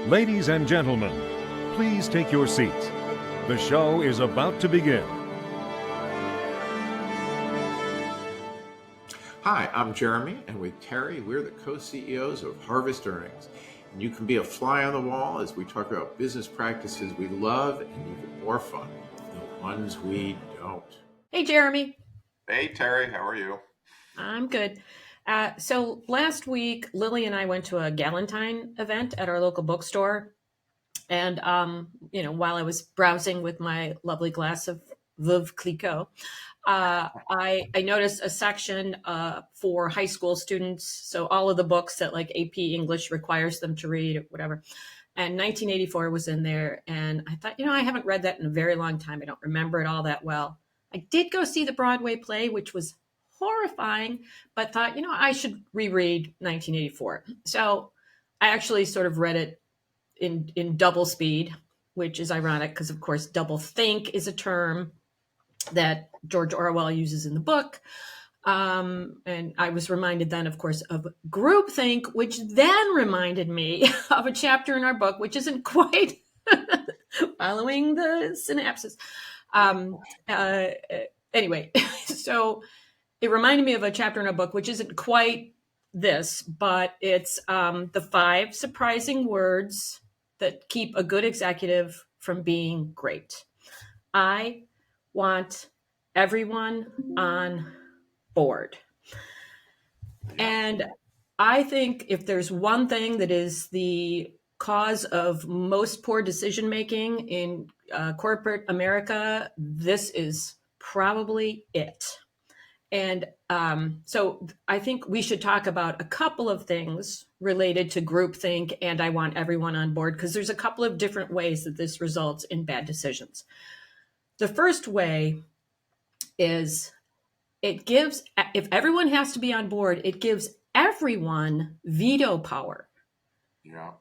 Ladies and gentlemen, please take your seats. The show is about to begin. Hi, I'm Jeremy, and with Terri, we're the co-CEOs of Harvest Earnings. And you can be a fly on the wall as we talk about business practices we love and even more fun, the ones we don't. Hey, Jeremy. Hey, Terri, how are you? I'm good. So last week, Lily and I went to a Galentine event at our local bookstore. And, while I was browsing with my lovely glass of Veuve Clicquot, I noticed a section for high school students. So all of the books that like AP English requires them to read or whatever. And 1984 was in there. And I thought, I haven't read that in a very long time. I don't remember it all that well. I did go see the Broadway play, which was horrifying, but thought, I should reread 1984. So I actually sort of read it in double speed, which is ironic because, of course, double think is a term that George Orwell uses in the book. And I was reminded then, of course, of groupthink, which then reminded me of a chapter in our book, which isn't quite following the synapses. Anyway, so it reminded me of a chapter in a book, which isn't quite this, but it's the 5 surprising words that keep a good executive from being great. I want everyone on board. And I think if there's one thing that is the cause of most poor decision-making in corporate America, this is probably it. And so I think we should talk about a couple of things related to groupthink and I want everyone on board, because there's a couple of different ways that this results in bad decisions. The first way is it gives, if everyone has to be on board, it gives everyone veto power. Yeah.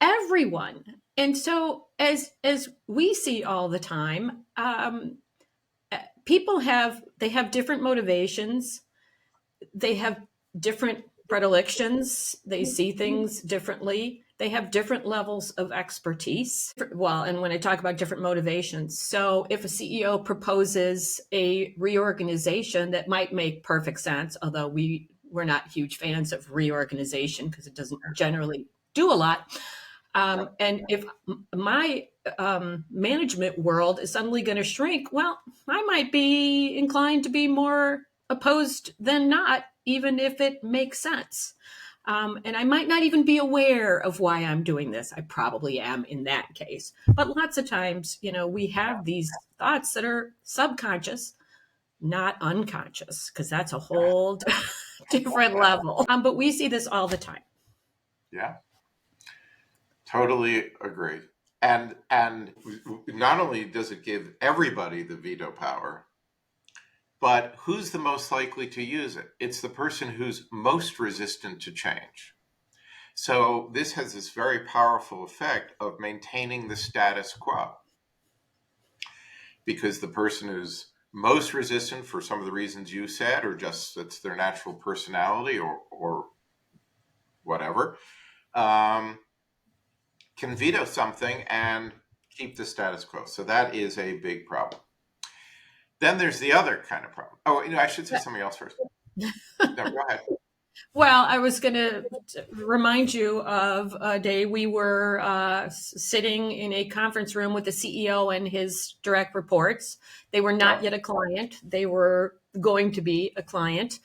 Everyone. And so as we see all the time, people have different motivations. They have different predilections. They see things differently. They have different levels of expertise. Well, and when I talk about different motivations, so if a CEO proposes a reorganization that might make perfect sense, although we're not huge fans of reorganization because it doesn't generally do a lot. And if my management world is suddenly going to shrink, well, I might be inclined to be more opposed than not, even if it makes sense. And I might not even be aware of why I'm doing this. I probably am in that case. But lots of times, we have these thoughts that are subconscious, not unconscious, because that's a whole different level. But we see this all the time. Yeah. Totally agree. And not only does it give everybody the veto power, but who's the most likely to use it? It's the person who's most resistant to change. So this has this very powerful effect of maintaining the status quo. Because the person who's most resistant for some of the reasons you said, or just it's their natural personality or whatever, can veto something and keep the status quo. So that is a big problem. Then there's the other kind of problem. Oh, I should say something else first. No, go ahead. Well, I was going to remind you of a day we were sitting in a conference room with the CEO and his direct reports. They were not yet a client. They were going to be a client.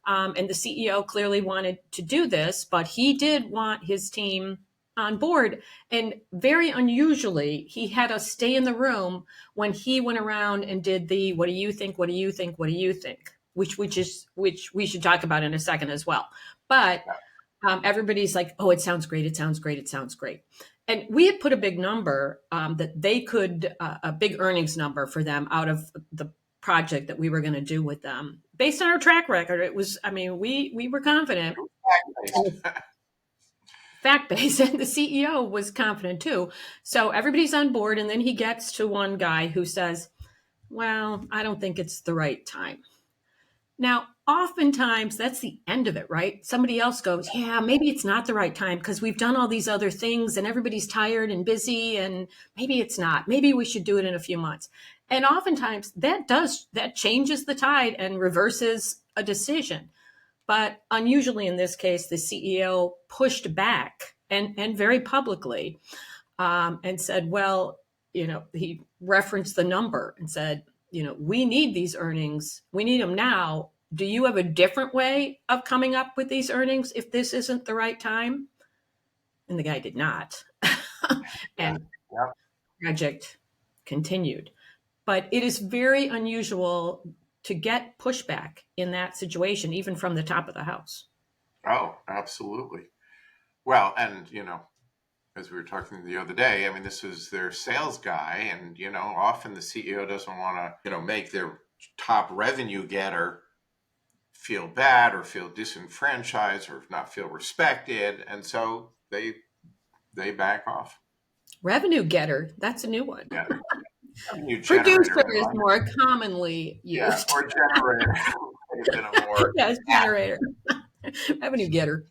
And the CEO clearly wanted to do this, but he did want his team on board. And very unusually, he had us stay in the room when he went around and did the, what do you think? What do you think? What do you think? Which we should talk about in a second as well. But everybody's like, oh, it sounds great. It sounds great. It sounds great. And we had put a big number that they could, a big earnings number for them out of the project that we were going to do with them. Based on our track record, it was, we were confident. Fact-based, and the CEO was confident too. So everybody's on board, and then he gets to one guy who says, well, I don't think it's the right time. Now, oftentimes that's the end of it, right? Somebody else goes, yeah, maybe it's not the right time because we've done all these other things and everybody's tired and busy, and maybe it's not. Maybe we should do it in a few months. And oftentimes that changes the tide and reverses a decision. But unusually in this case, the CEO pushed back and very publicly, and said, well, he referenced the number and said, we need these earnings. We need them now. Do you have a different way of coming up with these earnings if this isn't the right time? And the guy did not. Yeah. And Yeah. the project continued. But it is very unusual to get pushback in that situation, even from the top of the house. Oh, absolutely. Well, and as we were talking the other day, I mean, this is their sales guy, and often the CEO doesn't want to, make their top revenue getter feel bad or feel disenfranchised or not feel respected, and so they back off. Revenue getter, that's a new one. Yeah, revenue generator. Producer is more commonly Yeah, used. or generator. A bit of more. Yes, generator. Revenue getter.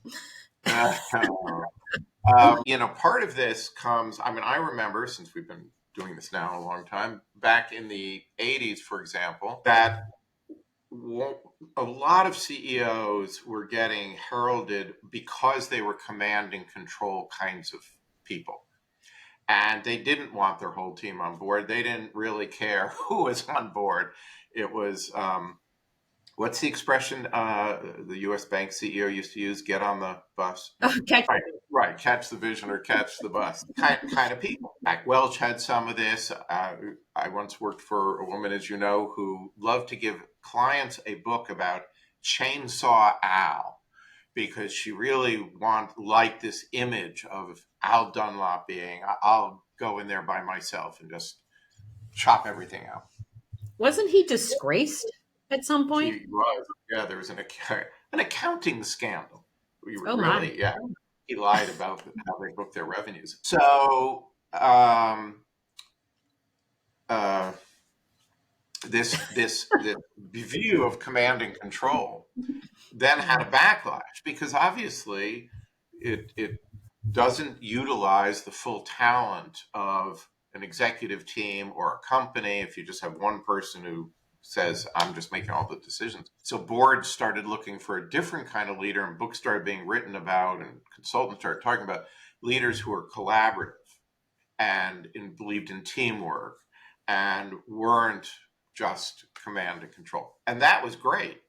Part of this comes, I mean, I remember, since we've been doing this now a long time, back in the 80s, for example, that a lot of CEOs were getting heralded because they were command and control kinds of people. And they didn't want their whole team on board. They didn't really care who was on board. It was, what's the expression the U.S. Bank CEO used to use? Get on the bus. Okay. Right. Catch the vision or catch the bus. Kind of people. Mac Welch had some of this. I once worked for a woman, as you know, who loved to give clients a book about Chainsaw Al, because she really liked this image of Al Dunlop being, I'll go in there by myself and just chop everything out. Wasn't he disgraced at some point? He was. Yeah, there was an accounting scandal. We were Oh, really, my. yeah. He lied about how they booked their revenues. So this view of command and control then had a backlash, because obviously it doesn't utilize the full talent of an executive team or a company if you just have one person who says, I'm just making all the decisions. So boards started looking for a different kind of leader, and books started being written about, and consultants started talking about leaders who are collaborative and believed in teamwork and weren't just command and control. And that was great.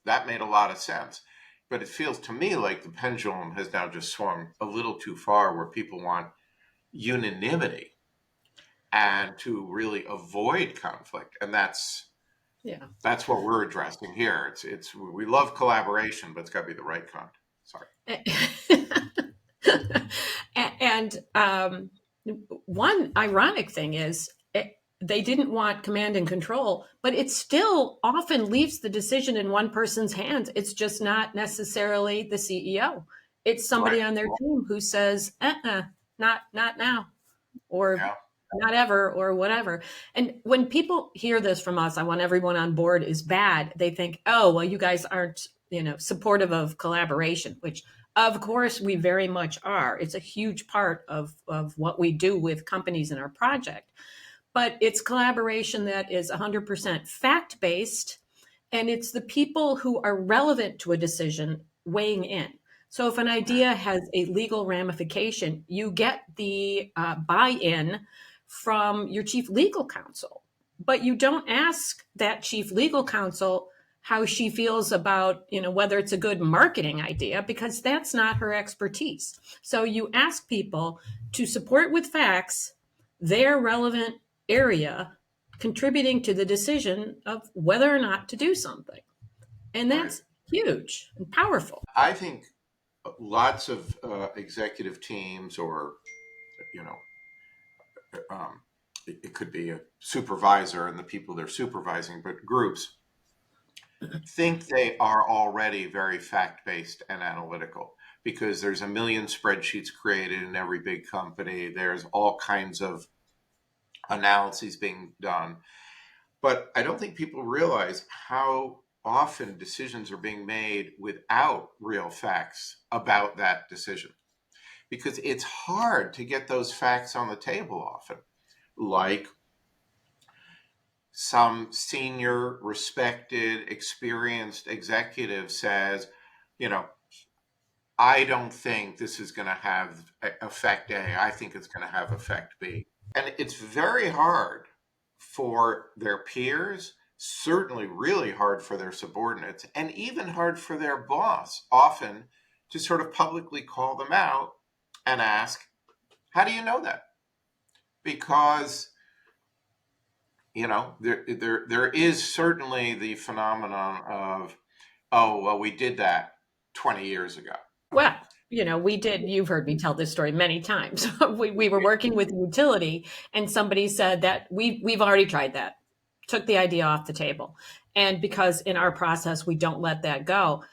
That made a lot of sense. But it feels to me like the pendulum has now just swung a little too far, where people want unanimity and to really avoid conflict. And that's what we're addressing here. We love collaboration, but it's got to be the right kind. Sorry. And one ironic thing is they didn't want command and control, but it still often leaves the decision in one person's hands. It's just not necessarily the CEO. It's somebody on their team who says, not now, or not ever, or whatever. And when people hear this from us, I want everyone on board is bad, they think, oh, well, you guys aren't, supportive of collaboration, which of course we very much are. It's a huge part of what we do with companies in our project. But it's collaboration that is 100% fact-based, and it's the people who are relevant to a decision weighing in. So if an idea has a legal ramification, you get the buy-in from your chief legal counsel, but you don't ask that chief legal counsel how she feels about, whether it's a good marketing idea, because that's not her expertise. So you ask people to support with facts their relevant area contributing to the decision of whether or not to do something. And that's huge and powerful. I think lots of executive teams, or, it could be a supervisor and the people they're supervising, but groups think they are already very fact-based and analytical, because there's a million spreadsheets created in every big company. There's all kinds of analyses being done. But I don't think people realize how often decisions are being made without real facts about that decision, because it's hard to get those facts on the table often. Like some senior, respected, experienced executive says, you know, I don't think this is going to have effect A. I think it's going to have effect B. And it's very hard for their peers, certainly really hard for their subordinates, and even hard for their boss, often, to sort of publicly call them out and ask, how do you know that? Because, you know, there is certainly the phenomenon of, oh, well, we did that 20 years ago. Well, we did. You've heard me tell this story many times. We were working with a utility, and somebody said that we've already tried that, took the idea off the table. And because in our process, we don't let that go,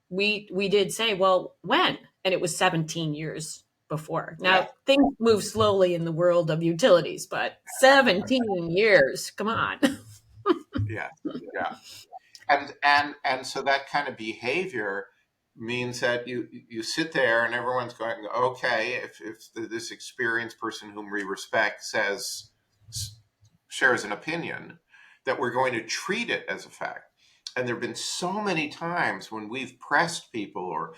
we did say, well, when? And it was 17 years before. Now, Yeah. things move slowly in the world of utilities, but 17 years, come on. Yeah. Yeah. And so that kind of behavior means that you sit there and everyone's going, okay, if this experienced person whom we respect shares an opinion, that we're going to treat it as a fact. And there have been so many times when we've pressed people, or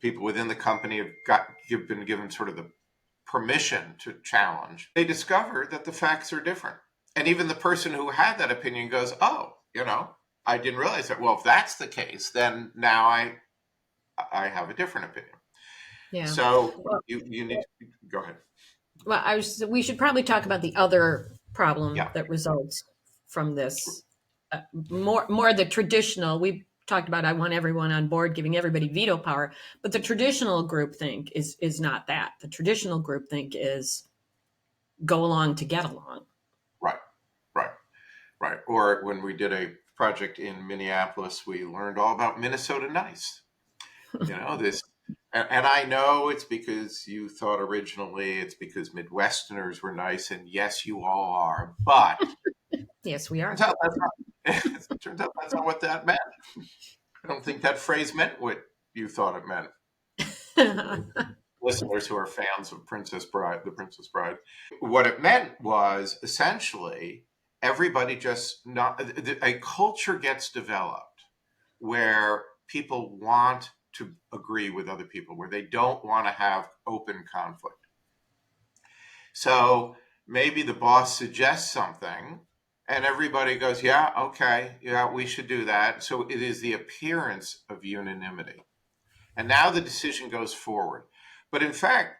people within the company have been given sort of the permission to challenge. They discover that the facts are different. And even the person who had that opinion goes, oh, I didn't realize that. Well, if that's the case, then now I have a different opinion. Yeah. So you need to go ahead. Well, we should probably talk about the other problem Yeah. that results from this. More the traditional. We've talked about, I want everyone on board, giving everybody veto power, but the traditional groupthink is not that. The traditional groupthink is go along to get along. Right. Or when we did a project in Minneapolis, we learned all about Minnesota nice. This, and I know it's because you thought originally it's because Midwesterners were nice, and yes, you all are, but yes, we are. Turns out that's not what that meant. I don't think that phrase meant what you thought it meant. Listeners who are fans of The Princess Bride. What it meant was essentially everybody a culture gets developed where people want to agree with other people, where they don't want to have open conflict. So maybe the boss suggests something and everybody goes, yeah, okay, yeah, we should do that. So it is the appearance of unanimity. And now the decision goes forward. But in fact,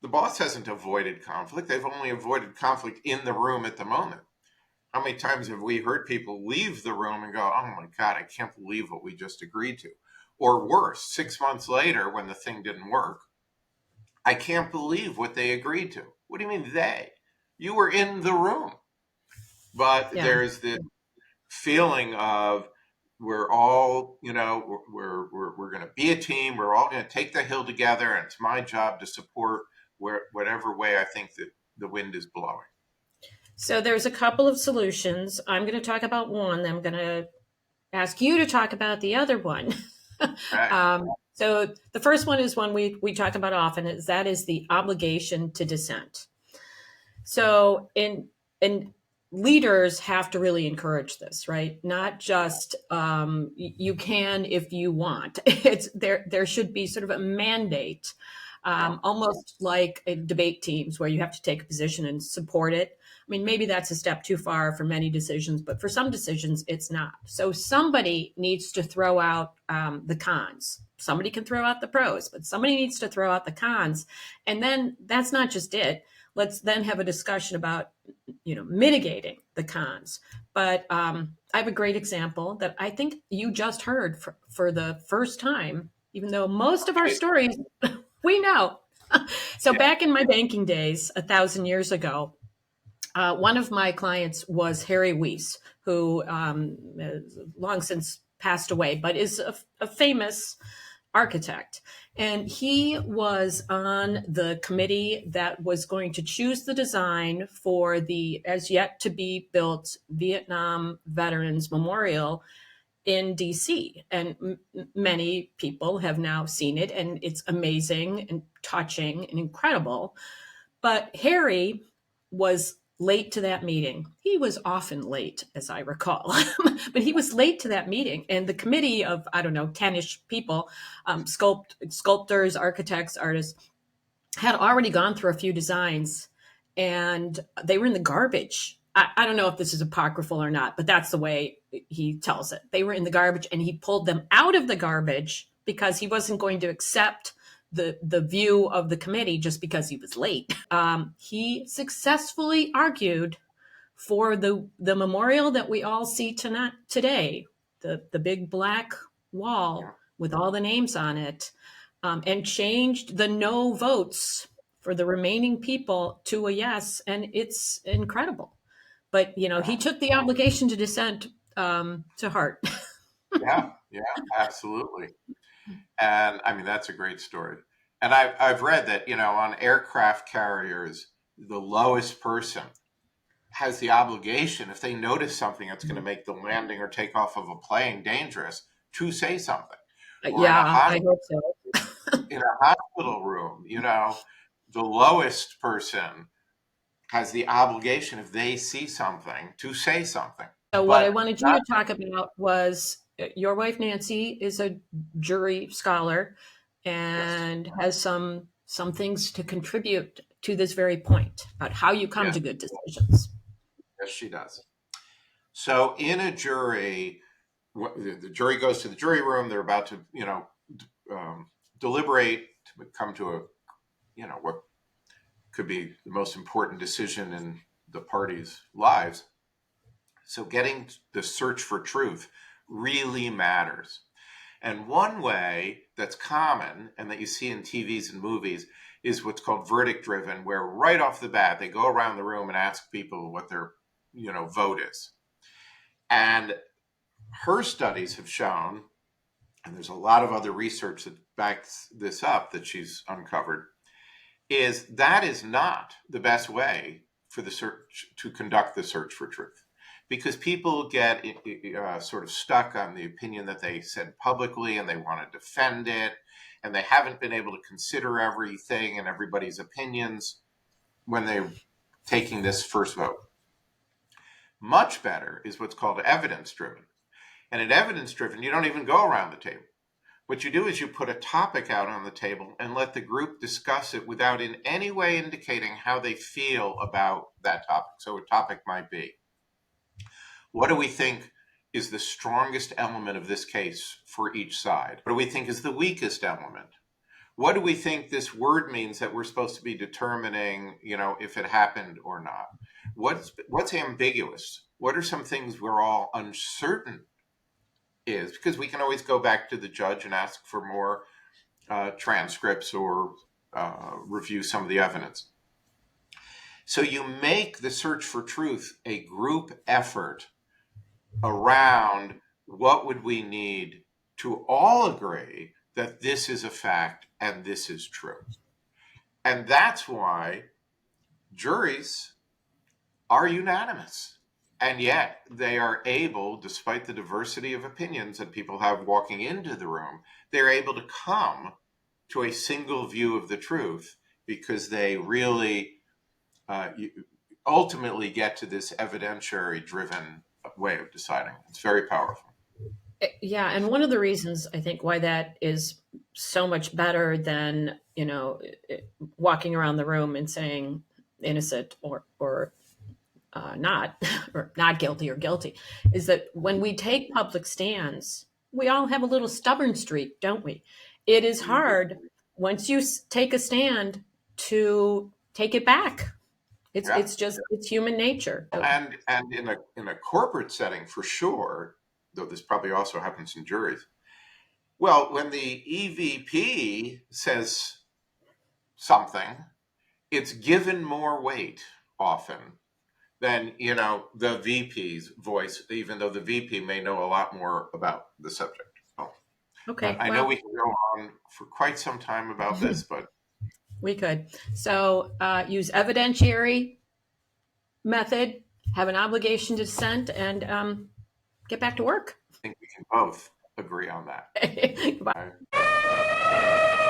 the boss hasn't avoided conflict. They've only avoided conflict in the room at the moment. How many times have we heard people leave the room and go, oh my God, I can't believe what we just agreed to? Or worse, 6 months later when the thing didn't work, I can't believe what they agreed to. What do you mean they? You were in the room. But there's this feeling of we're all, we're going to be a team. We're all going to take the hill together, and it's my job to support whatever way I think that the wind is blowing. So there's a couple of solutions. I'm going to talk about one. I'm going to ask you to talk about the other one. Right. So the first one is one we talk about often. That is the obligation to dissent. So in leaders have to really encourage this, right? Not just you can if you want. It's there should be sort of a mandate, almost like debate teams where you have to take a position and support it. I mean, maybe that's a step too far for many decisions, but for some decisions, it's not. So somebody needs to throw out the cons. Somebody can throw out the pros, but somebody needs to throw out the cons. And then that's not just it. Let's then have a discussion about, mitigating the cons. But I have a great example that I think you just heard for the first time, even though most of our stories we know. So back in my banking days, 1,000 years ago, one of my clients was Harry Weiss, who long since passed away, but is a famous architect. And he was on the committee that was going to choose the design for the as yet to be built Vietnam Veterans Memorial in DC, and many people have now seen it, and it's amazing and touching and incredible. But Harry was late to that meeting. He was often late, as I recall, but he was late to that meeting. And the committee of, I don't know, 10-ish people, sculptors, architects, artists, had already gone through a few designs, and they were in the garbage. I don't know if this is apocryphal or not, but that's the way he tells it. They were in the garbage, and he pulled them out of the garbage because he wasn't going to accept the view of the committee just because he was late. He successfully argued for the memorial that we all see tonight today, the big black wall with all the names on it, and changed the no votes for the remaining people to a yes, and it's incredible. But he took the obligation to dissent to heart. Yeah, yeah, absolutely. And I mean, that's a great story. And I've read that, on aircraft carriers, the lowest person has the obligation, if they notice something that's going to make the landing or takeoff of a plane dangerous, to say something. Or Yeah, I hope so. in a hospital room, the lowest person has the obligation, if they see something, to say something. So what I wanted you to talk about was your wife Nancy is a jury scholar and has some things to contribute to this very point about how you come to good decisions. Yes, she does. So in a jury, the jury goes to the jury room. They're about to, deliberate to come to a, what could be the most important decision in the parties' lives. So getting the search for truth really matters. And one way that's common and that you see in TVs and movies is what's called verdict driven, where right off the bat, they go around the room and ask people what their, vote is. And her studies have shown, and there's a lot of other research that backs this up that she's uncovered, is that is not the best way for the search to conduct the search for truth. Because people get sort of stuck on the opinion that they said publicly, and they want to defend it, and they haven't been able to consider everything and everybody's opinions when they're taking this first vote. Much better is what's called evidence-driven. And in evidence-driven, you don't even go around the table. What you do is you put a topic out on the table and let the group discuss it without in any way indicating how they feel about that topic. So a topic might be, what do we think is the strongest element of this case for each side? What do we think is the weakest element? What do we think this word means that we're supposed to be determining, if it happened or not? What's ambiguous? What are some things we're all uncertain is? Because we can always go back to the judge and ask for more transcripts or review some of the evidence. So you make the search for truth a group effort around what would we need to all agree that this is a fact and this is true. And that's why juries are unanimous. And yet they are able, despite the diversity of opinions that people have walking into the room, they're able to come to a single view of the truth because they really ultimately get to this evidentiary-driven way of deciding. It's very powerful. Yeah, and one of the reasons I think why that is so much better than, walking around the room and saying innocent or not, or not guilty or guilty, is that when we take public stands, we all have a little stubborn streak, don't we? It is hard once you take a stand to take it back. It's human nature. And in a corporate setting, for sure, though this probably also happens in juries. Well, when the EVP says something, it's given more weight often than, the VP's voice, even though the VP may know a lot more about the subject. Okay. I know we can go on for quite some time about this, but we could. So use evidentiary method, have an obligation to dissent, and get back to work. think we can both agree on that. Goodbye. Right?